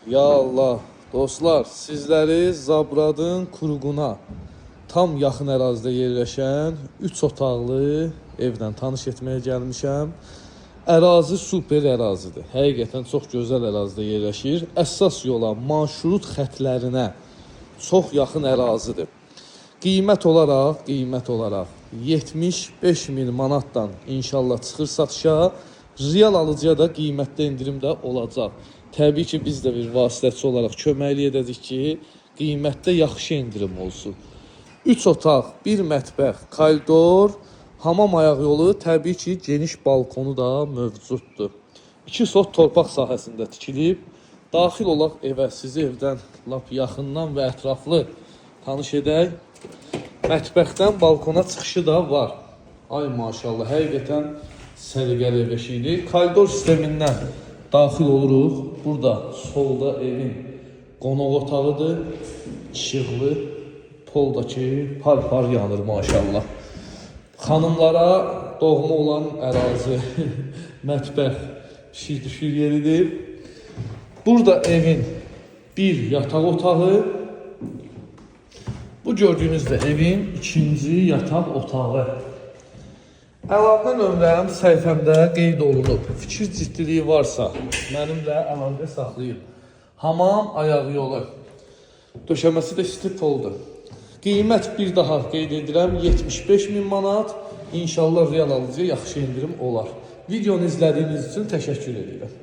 Ya Allah, dostlar, sizləri Zabradın Kuruğuna tam yaxın ərazidə yerləşən 3 otaqlı evdən tanış etməyə gəlmişəm. Ərazi super ərazidir. Həqiqətən çox gözəl ərazidə yerləşir. Əsas yola, marşrut xətlərinə çox yaxın ərazidir. Qiymət olaraq 75 min manatdan inşallah çıxır satışa. Real alıcıya da qiymətdə indirim də olacaq. Təbii ki, biz də bir vasitəçi olaraq köməklik edəcək ki, qiymətdə yaxşı indirim olsun. 3 otaq, 1 mətbəx, koridor, hamam ayaq yolu, təbii ki, geniş balkonu da mövcuddur. 2 sot torpaq sahəsində tikilib. Daxil olaq evə, sizi evdən lap yaxından və ətraflı tanış edək. Mətbəxdən balkona çıxışı da var. Ay maşallah, həqiqətən səliqəli ev eşiyidir. Koridor sistemindən daxil oluruq. Burada solda evin qonaq otağıdır. İşıqlı, poldakı par yanır maşallah. Xanımlara doğma olan ərazi, mətbəx, pişik düşür yeridir. Burada evin bir yataq otağı. Bu gördüyünüz də evin ikinci yataq otağı. Əlaqə nömrəm səhifəmdə qeyd olunub. Fikir ciddiliyi varsa, mənimlə əlaqə saxlayın. Hamam ayaq yolu. Döşəməsi də stipoldur. Qiymət bir daha qeyd edirəm, 75 min manat. İnşallah real alıcıya yaxşı indirim olar. Videonu izlədiyiniz üçün təşəkkür edirəm.